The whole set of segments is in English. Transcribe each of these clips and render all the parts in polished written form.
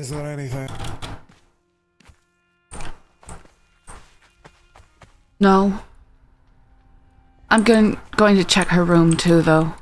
Is there anything? No. I'm going to check her room too, though.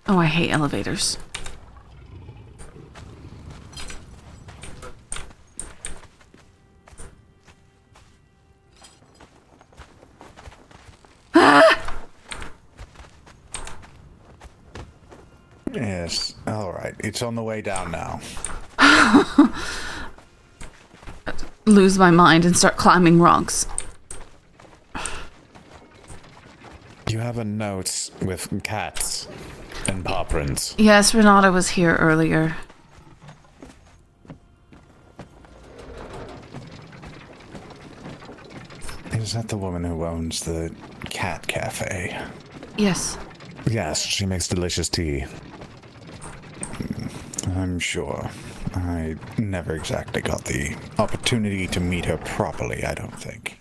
Oh, I hate elevators. Ah! Yes, alright. It's on the way down now. Lose my mind and start climbing rocks. You have a note with cats and paw prints. Yes, Renata was here earlier. Is that the woman who owns the cat cafe? Yes. Yes, she makes delicious tea. I'm sure. I never exactly got the opportunity to meet her properly, I don't think.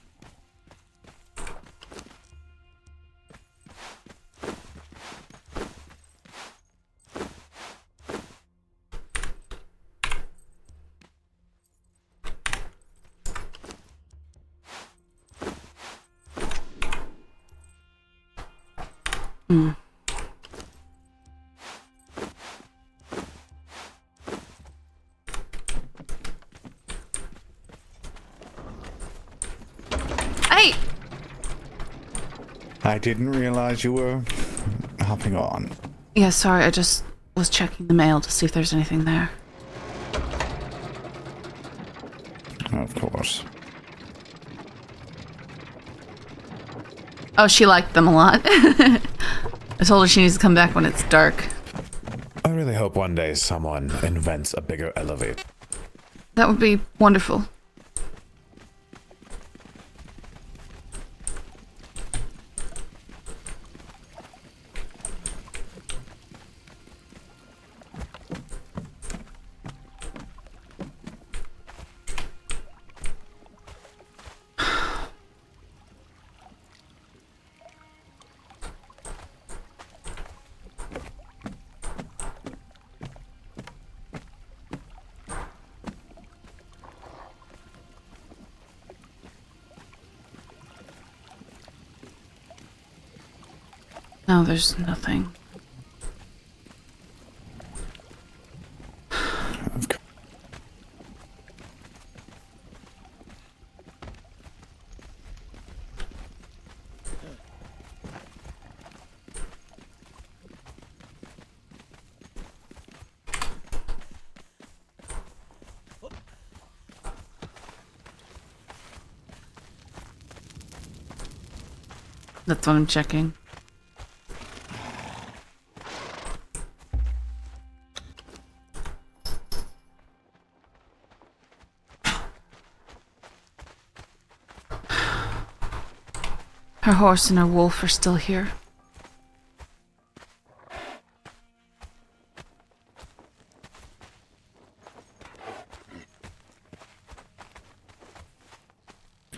Mm. Hey! I didn't realize you were hopping on. Yeah, sorry, I just was checking the mail to see if there's anything there. Of course. Oh, she liked them a lot. I told her she needs to come back when it's dark. I really hope one day someone invents a bigger elevator. That would be wonderful. No, there's nothing. That's what I'm checking. Her horse and her wolf are still here.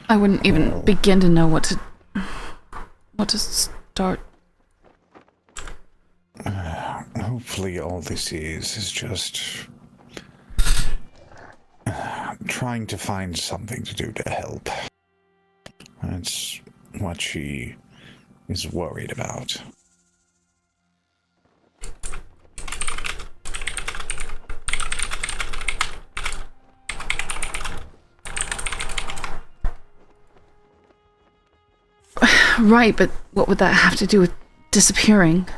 I wouldn't even begin to know what to start. Hopefully all this is just trying to find something to do to help. That's what she is worried about. Right, but what would that have to do with disappearing?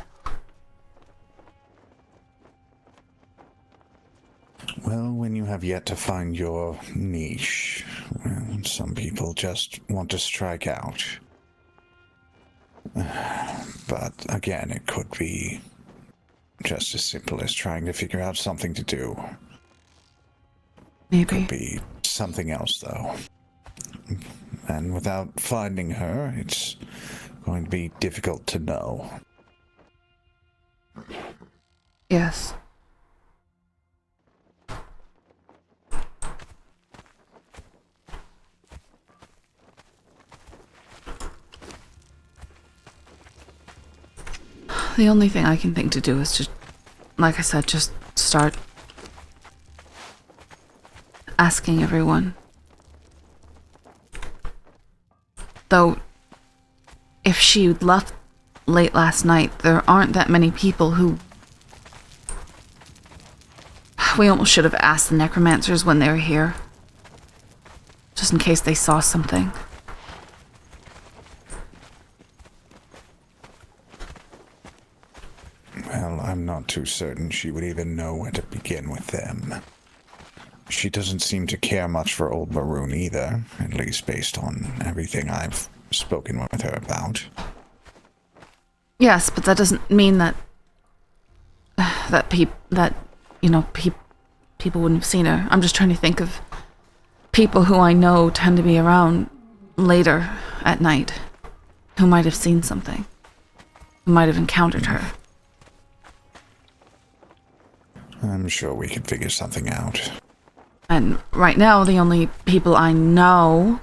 Well, when you have yet to find your niche, well, some people just want to strike out. But again, it could be just as simple as trying to figure out something to do. Maybe. Could be something else, though. And without finding her, it's going to be difficult to know. Yes. The only thing I can think to do is just, like I said, just start asking everyone. Though, if she left late last night, there aren't that many people who... We almost should have asked the necromancers when they were here. Just in case they saw something. Well, I'm not too certain she would even know where to begin with them. She doesn't seem to care much for Old Maroon either, at least based on everything I've spoken with her about. Yes, but that doesn't mean that people wouldn't have seen her. I'm just trying to think of people who I know tend to be around later at night, who might have seen something, who might have encountered her. I'm sure we can figure something out. And right now, the only people I know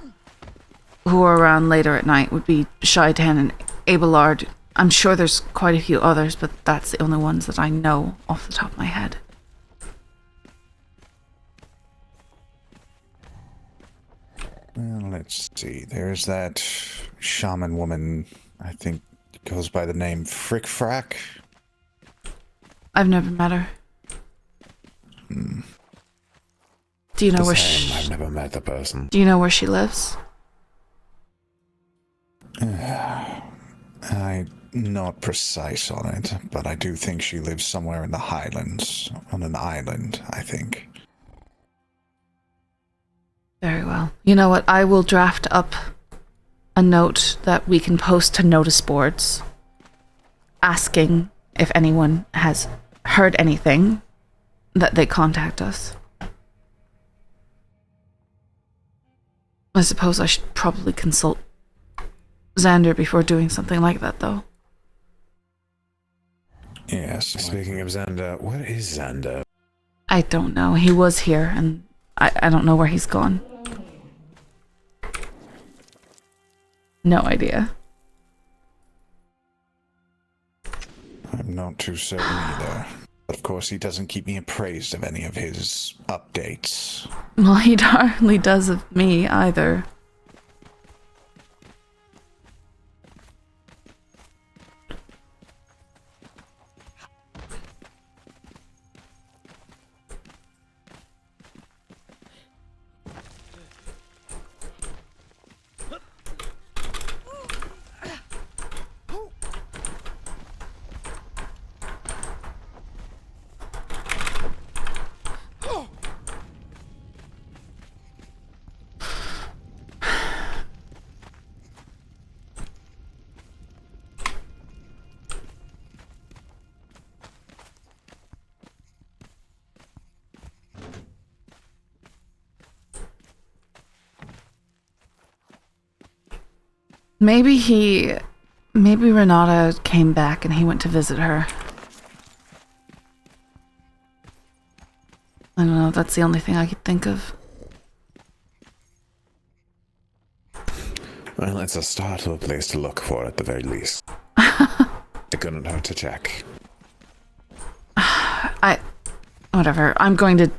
who are around later at night would be Shaitan and Abelard. I'm sure there's quite a few others, but that's the only ones that I know off the top of my head. Well, let's see. There's that shaman woman, I think goes by the name Frick Frack. I've never met her. Do you know where I've never met the person. Do you know where she lives? I'm not precise on it, but I do think she lives somewhere in the Highlands, on an island, I think. Very well. You know what? I will draft up a note that we can post to notice boards, asking if anyone has heard anything, that they contact us. I suppose I should probably consult Xander before doing something like that, though. Yes. Speaking of Xander, what is Xander? I don't know. He was here, and I don't know where he's gone. No idea. I'm not too certain either. But of course, he doesn't keep me appraised of any of his updates. Well, he hardly does of me either. Maybe Renata came back and he went to visit her. I don't know, that's the only thing I could think of. Well, it's a start of a place to look for at the very least. It couldn't hurt to check. Whatever. I'm going to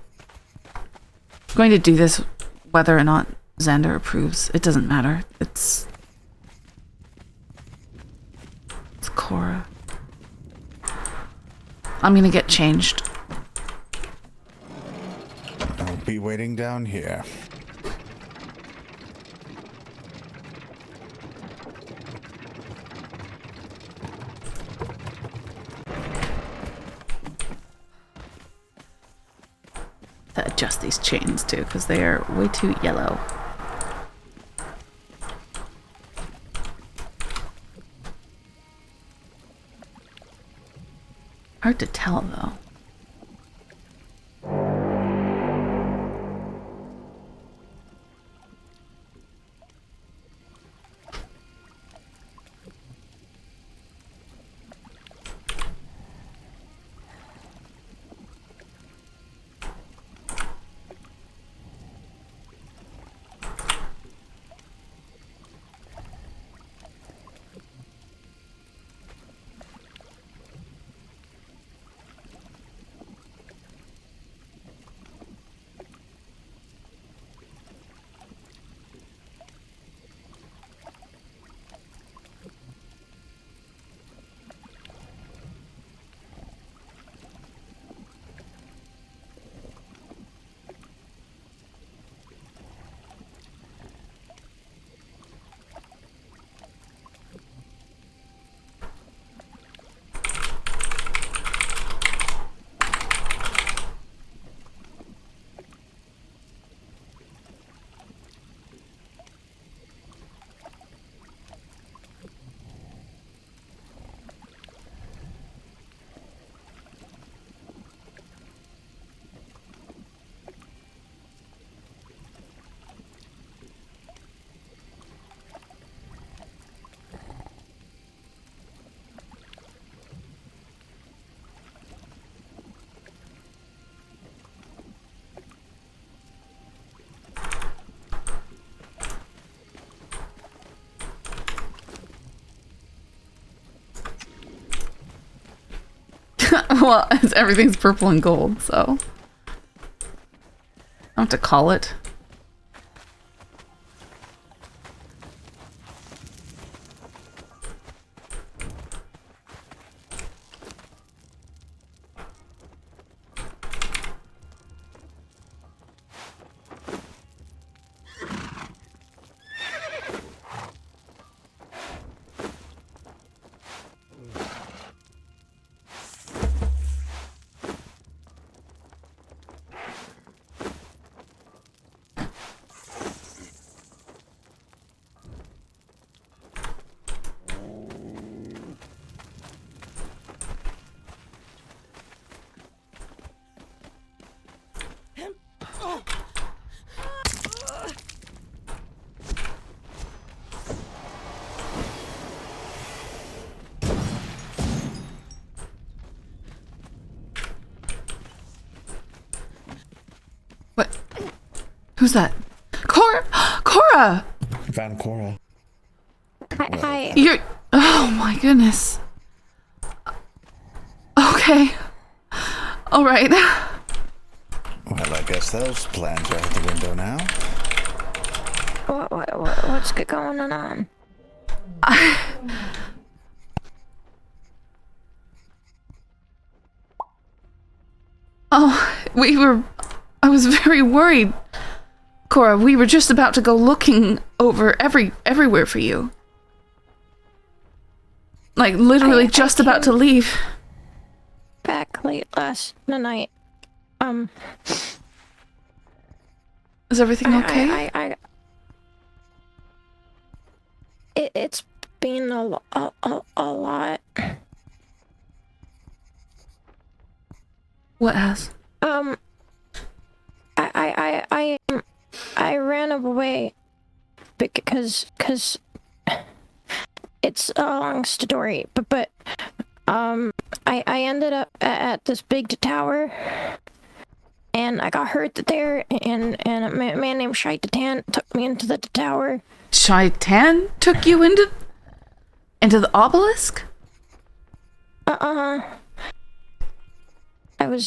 do this whether or not Xander approves. It doesn't matter. It's Cora. I'm gonna get changed. I'll be waiting down here. To adjust these chains too, because they are way too yellow. Hard to tell though. Well, everything's purple and gold, so I don't have to call it. What? Who's that? Cora! Van Cora. Hi. You're... Oh my goodness. Okay. All right. Well, I guess those plans are out the window now. What's going on? I was very worried. Cora, we were just about to go looking over everywhere for you. Like, literally just about to leave. Back late last night. Is everything okay? It's been a lot. What has? I ran away because it's a long story, but I ended up at this big tower, and I got hurt there, and a man named Shaitan took me into the tower. Shaitan took you into the obelisk?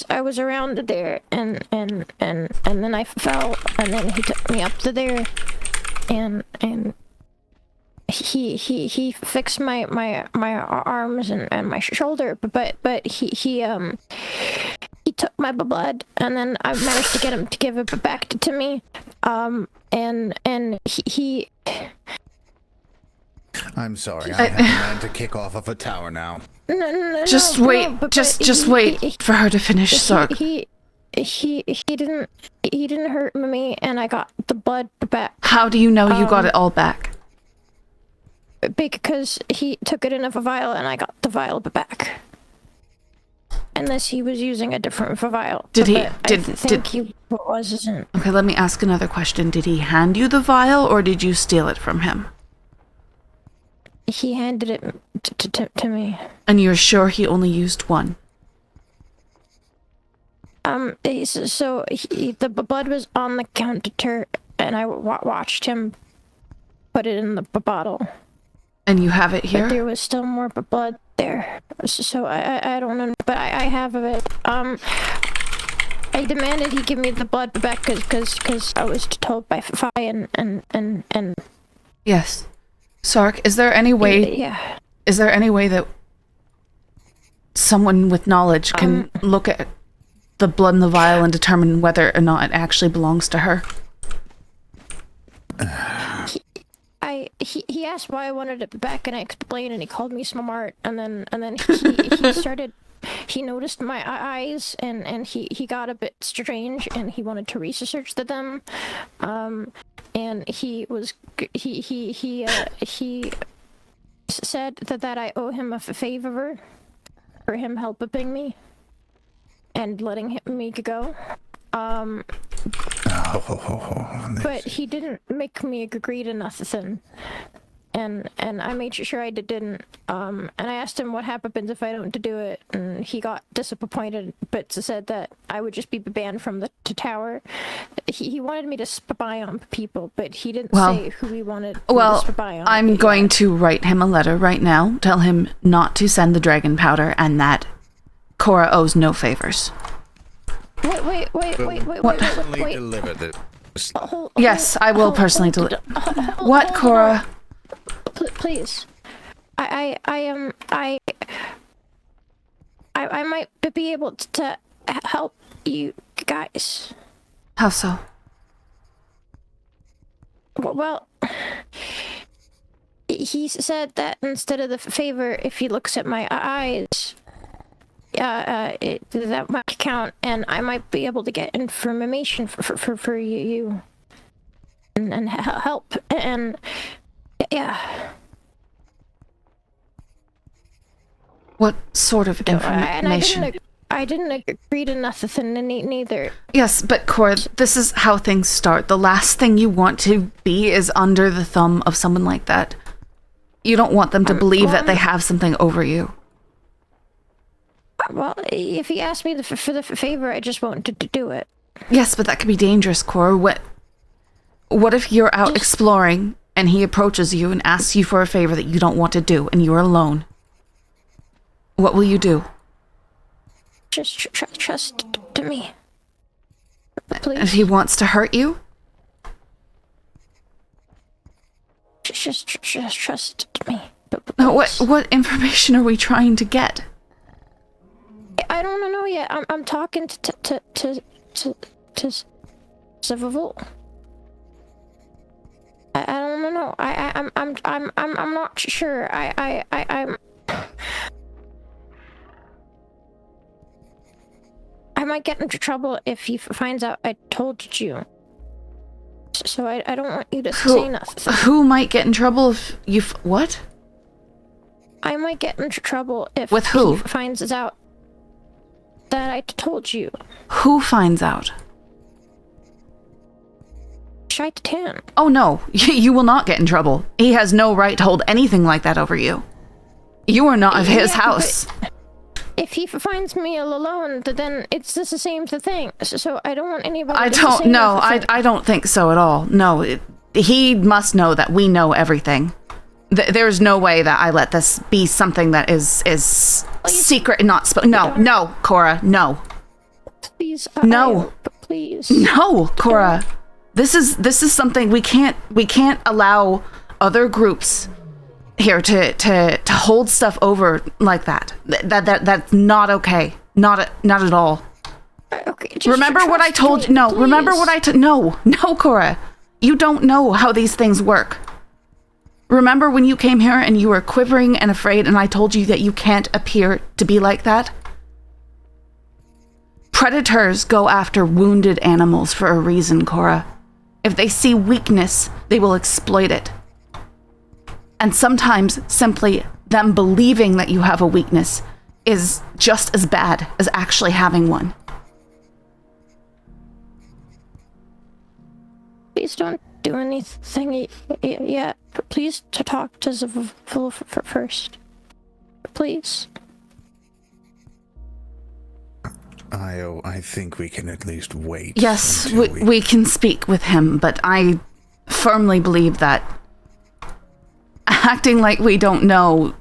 I was around there, and then I fell, and then he took me up to there, and he fixed my arms and my shoulder, but he took my blood, and then I managed to get him to give it back to me, and he I'm sorry, I have a man to kick off of a tower now. No, Just wait for her to finish, Sark. He didn't hurt me, and I got the blood back. How do you know you got it all back? Because he took it in a vial, and I got the vial back. Unless he was using a different vial. He wasn't. Okay, let me ask another question. Did he hand you the vial, or did you steal it from him? He handed it to me. And you're sure he only used one? The blood was on the counter, and I watched him put it in the bottle. And you have it here? But there was still more blood there. So I don't know, but I have it. I demanded he give me the blood back because I was told by Fi and Yes. Sark, is there any way? Yeah. Is there any way that someone with knowledge can look at the blood in the vial and determine whether or not it actually belongs to her? He asked why I wanted it back, and I explained, and he called me smart, and then he started. He noticed my eyes, and he got a bit strange, and he wanted to research them. And he said that I owe him a favor for him helping me and letting me go. But he didn't make me agree to nothing. And I made sure I didn't. And I asked him what happens if I don't do it, and he got disappointed, but said that I would just be banned from the tower. He wanted me to spy on people, but he didn't say who he wanted me to spy on. I'm going to write him a letter right now, tell him not to send the dragon powder, and that Cora owes no favors. Wait. Deliver this. Yes, I will personally deliver. What, Cora? Please. I might be able to help you guys. How so? Well, he said that instead of the favor, if he looks at my eyes, that might count, and I might be able to get information for you and help, and yeah. What sort of information? I didn't agree to nothing neither. Yes, but Cora, this is how things start. The last thing you want to be is under the thumb of someone like that. You don't want them to believe that they have something over you. Well, if he asked me for the favor, I just wanted to do it. Yes, but that could be dangerous, Cora. What if you're out exploring and he approaches you and asks you for a favor that you don't want to do and you're alone? What will you do? Just trust to me. Please. If he wants to hurt you? Just trust me. No, what information are we trying to get? I don't know yet. I'm talking to Seville. I don't know. I'm not sure. I might get into trouble if he finds out I told you. So I don't want you to say nothing. Who might get in trouble if you... What? I might get into trouble if With who? He finds out that I told you. Who finds out? Shaitan. Oh no, you will not get in trouble. He has no right to hold anything like that over you. You are not of his house. If he finds me alone, then it's just the same thing. So I don't want anybody I to don't say know. nothing. I don't think so at all. No, he must know that we know everything. There's no way that I let this be something that is secret and not spoken. No, Cora, no. Please, no, please. No, Cora. This is something we can't allow other groups here to hold stuff over like that. That's not okay. Not at all. Okay. Remember what I told you? No, please. remember what I no, Cora. You don't know how these things work. Remember when you came here and you were quivering and afraid and I told you that you can't appear to be like that? Predators go after wounded animals for a reason, Cora. If they see weakness, they will exploit it. And sometimes simply them believing that you have a weakness is just as bad as actually having one. Please don't do anything yet. Please to talk to Zavul first. Please. I think we can at least wait. Yes, we can speak with him, but I firmly believe that acting like we don't know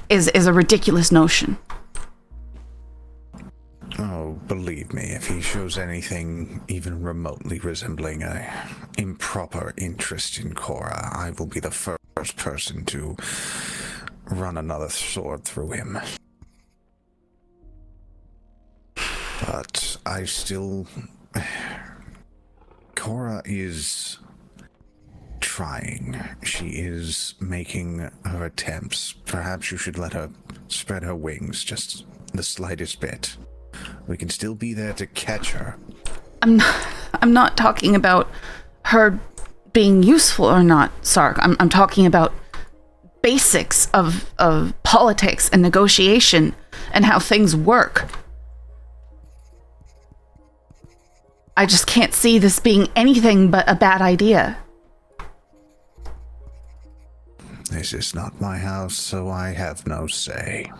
is a ridiculous notion. Oh, believe me, if he shows anything even remotely resembling a improper interest in Cora, I will be the first person to run another sword through him. But I still... Cora is trying. She is making her attempts. Perhaps you should let her spread her wings just the slightest bit. We can still be there to catch her. I'm not talking about her being useful or not, Sark. I'm talking about basics of politics and negotiation and how things work. I just can't see this being anything but a bad idea. This is not my house, so I have no say.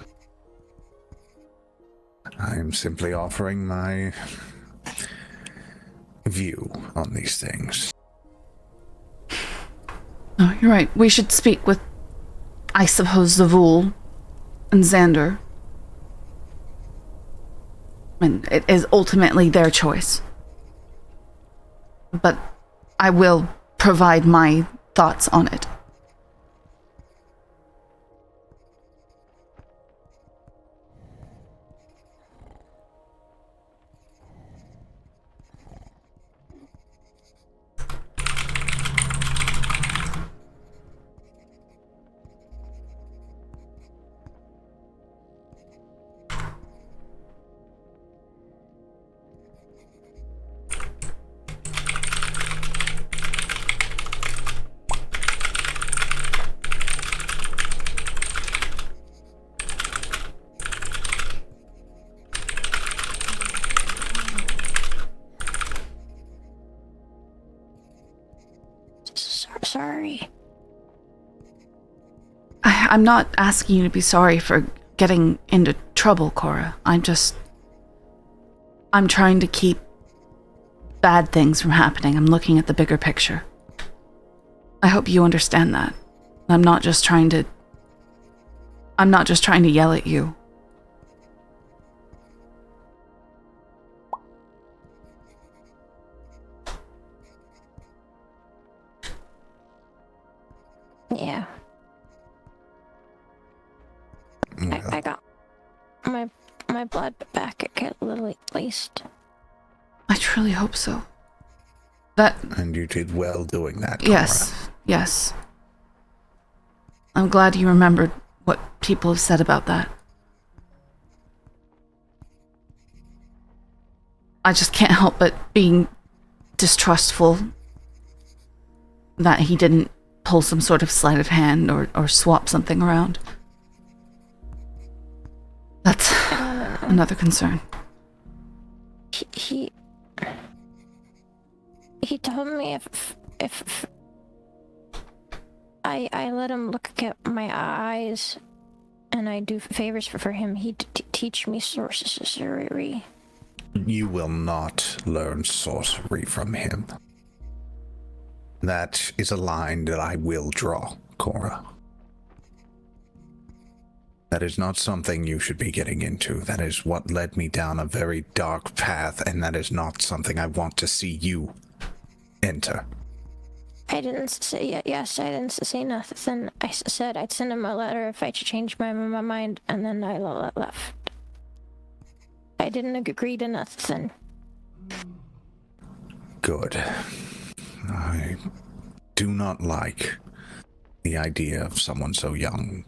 I am simply offering my view on these things. Oh, you're right. We should speak with, I suppose, Zavul and Xander. And it is ultimately their choice. But I will provide my thoughts on it. Sorry. I'm not asking you to be sorry for getting into trouble, Cora. I'm trying to keep bad things from happening. I'm looking at the bigger picture. I hope you understand that. I'm not just trying to yell at you. Yeah. I got my blood back at least. I truly hope so. That. And you did well doing that, Cora. Yes. I'm glad you remembered what people have said about that. I just can't help but being distrustful that he didn't pull some sort of sleight of hand or swap something around. That's another concern. He told me if I let him look at my eyes and I do favors for him, he'd teach me sorcery. You will not learn sorcery from him. That is a line that I will draw, Cora. That is not something you should be getting into. That is what led me down a very dark path, and that is not something I want to see you enter. I didn't say yes. I didn't say nothing. I said I'd send him a letter if I changed my mind, and then I left. I didn't agree to nothing. Good. I do not like the idea of someone so young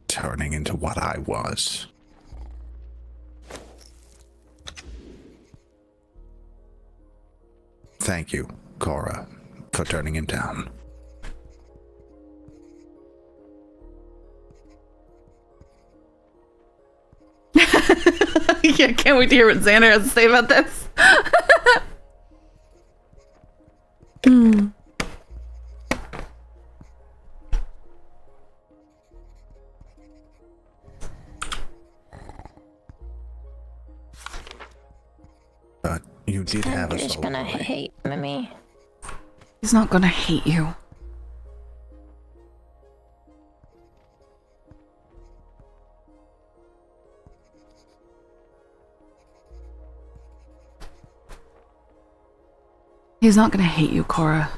turning into what I was. Thank you, Cora, for turning him down. Yeah, can't wait to hear what Xander has to say about this. But you did have a Xander's soul. gonna hate me. He's not gonna hate you. He's not gonna hate you, Cora.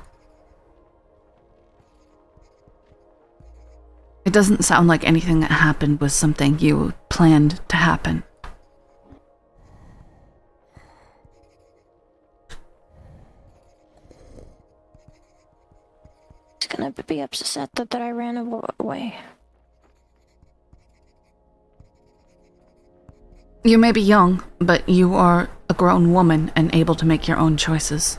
It doesn't sound like anything that happened was something you planned to happen. He's gonna be upset that I ran away. You may be young, but you are a grown woman and able to make your own choices.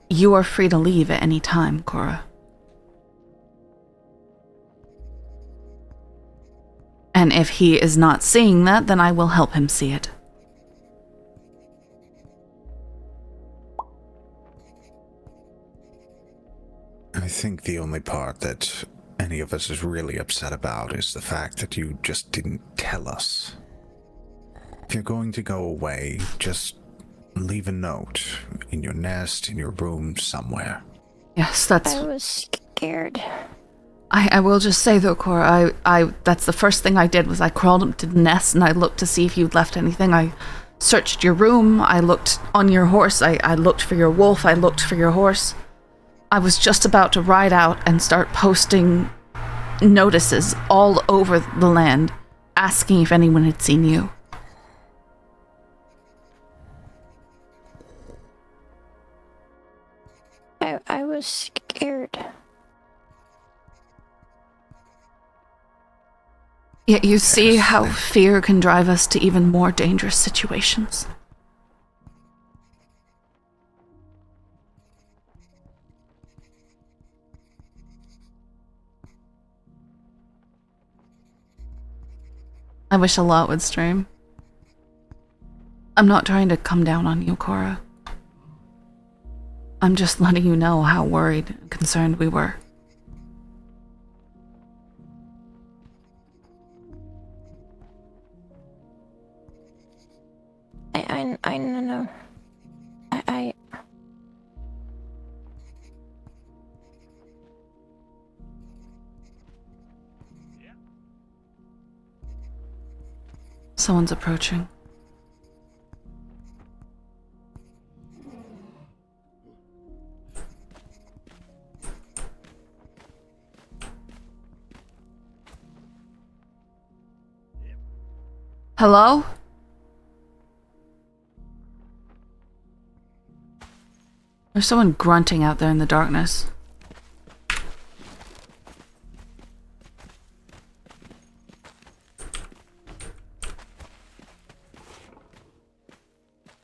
You are free to leave at any time, Cora. And if he is not seeing that, then I will help him see it. I think the only part that any of us is really upset about is the fact that you just didn't tell us. If you're going to go away, just leave a note in your nest, in your room, somewhere. Yes, that's... I was scared. I will just say though, Cora, I that's the first thing I did was I crawled up to the nest and I looked to see if you'd left anything. I searched your room, I looked on your horse, I looked for your wolf, I looked for your horse. I was just about to ride out and start posting notices all over the land asking if anyone had seen you. I was scared. Yet you see how fear can drive us to even more dangerous situations. I wish a lot would stream. I'm not trying to come down on you, Cora. I'm just letting you know how worried and concerned we were. I know. I Someone's approaching. Hello? There's someone grunting out there in the darkness.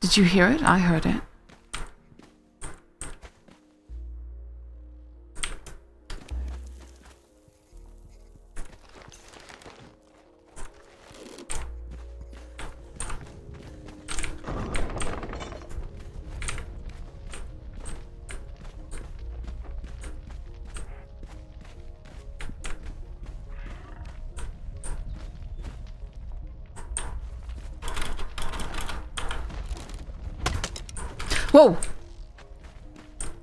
Did you hear it? I heard it. Whoa!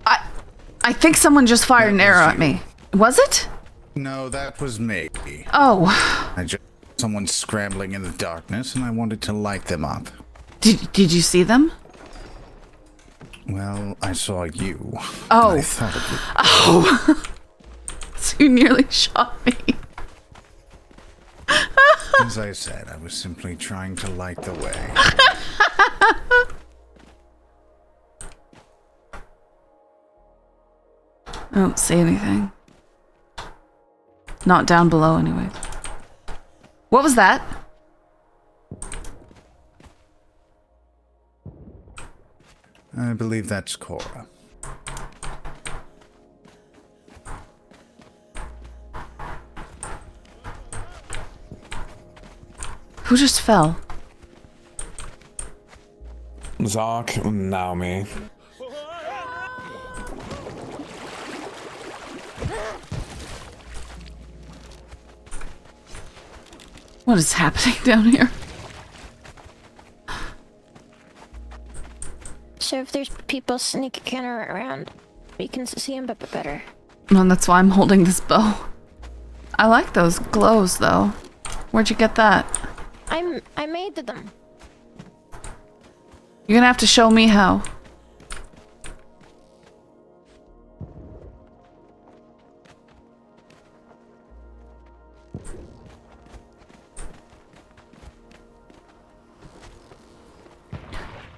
I think someone just fired an arrow at me. Was it? No, that was me. Oh. I just someone scrambling in the darkness, and I wanted to light them up. Did you see them? Well, I saw you. Oh. I thought of you. Oh. So you nearly shot me. As I said, I was simply trying to light the way. I don't see anything. Not down below, anyway. What was that? I believe that's Cora. Who just fell? Zark, now me. What is happening down here? So if there's people sneaking around, we can see them but better. And that's why I'm holding this bow. I like those glows, though. Where'd you get that? I made them. You're gonna have to show me how.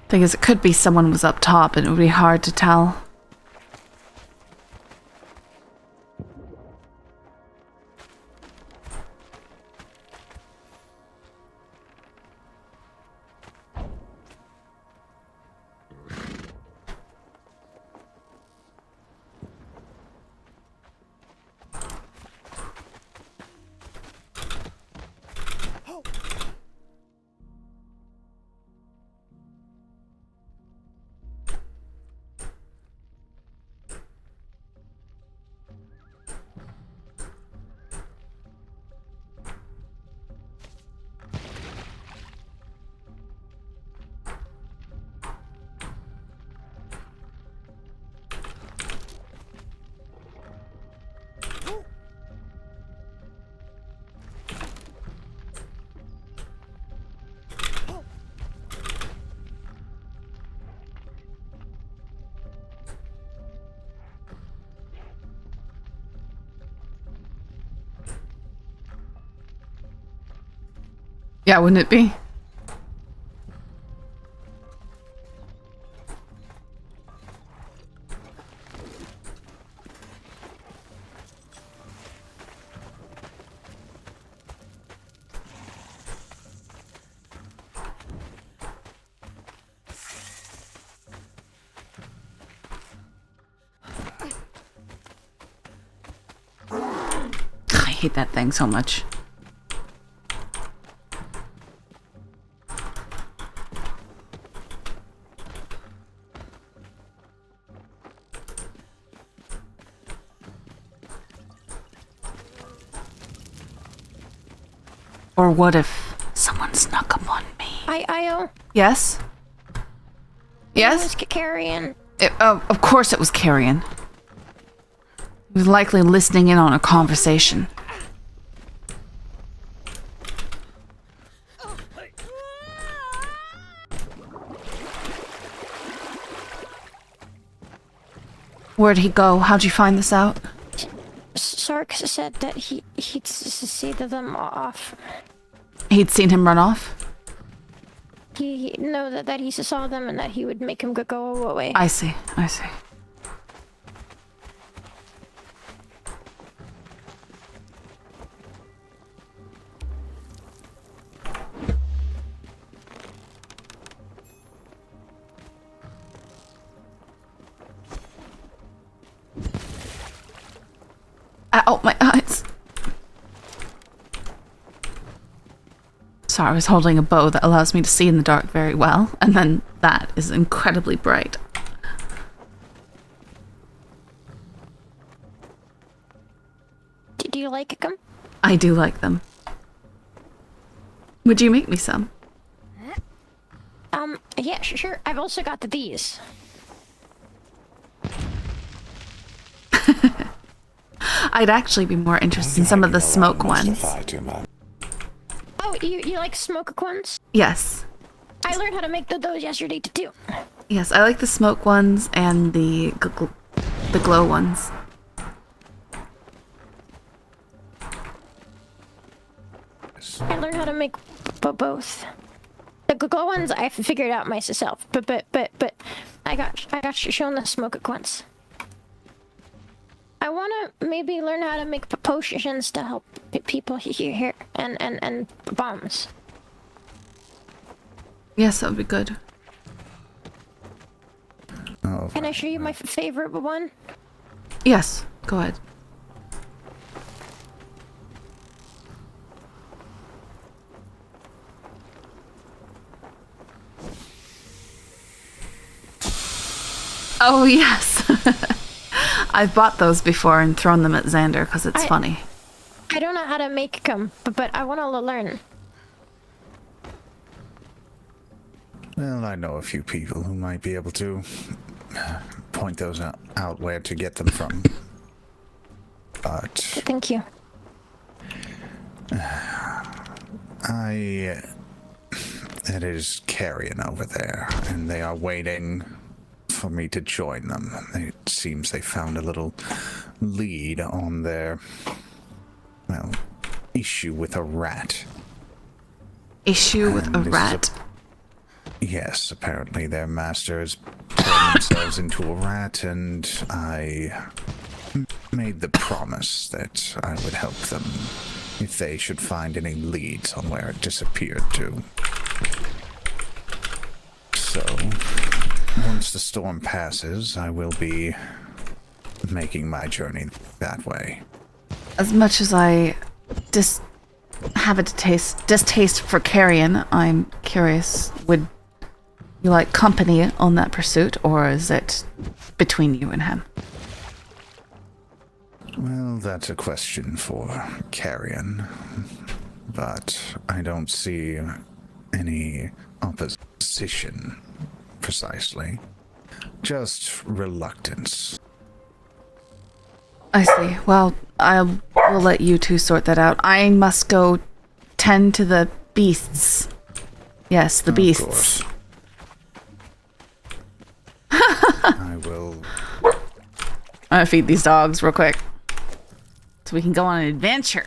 Thing is, it could be someone was up top and it would be hard to tell. Yeah, wouldn't it be? I hate that thing so much. Or what if someone snuck up on me? Io. Yes? Yes? It was carrying. Of course it was Carrion. He was likely listening in on a conversation. Where'd he go? How'd you find this out? Sark said that he'd see them off. He'd seen him run off? He know that he saw them and that he would make him go away. I see, I see. Ow, my eyes. Sorry, I was holding a bow that allows me to see in the dark very well, and then that is incredibly bright. Do you like them? I do like them. Would you make me some? Yeah, sure. I've also got these. I'd actually be more interested in some of the smoke ones. Oh, you like smoke ones? Yes. I learned how to make those yesterday too. Yes, I like the smoke ones and the glow ones. I learned how to make both. The glow ones I figured out myself, but I got shown the smoke ones. I want to maybe learn how to make potions to help people here and bombs. Yes, that would be good. Oh, Can I show you my favorite one? Yes, go ahead. Oh, yes. I've bought those before and thrown them at Xander because it's funny. I don't know how to make them, but I want to learn. well, I know a few people who might be able to point those out where to get them from. But Thank you. it is Carrion over there, and they are waiting for me to join them. It seems they found a little lead on their, well, issue with a rat. Issue with a This is rat? Yes, apparently their masters turned themselves into a rat, and I made the promise that I would help them if they should find any leads on where it disappeared to. So, once the storm passes, I will be making my journey that way. As much as I have a distaste for Carrion, I'm curious, would you like company on that pursuit, or is it between you and him? Well, that's a question for Carrion, but I don't see any opposition, precisely. Just reluctance. I see. Well, I will let you two sort that out. I must go tend to the beasts. Yes, the beasts. Of course. I will... I'm gonna feed these dogs real quick so we can go on an adventure.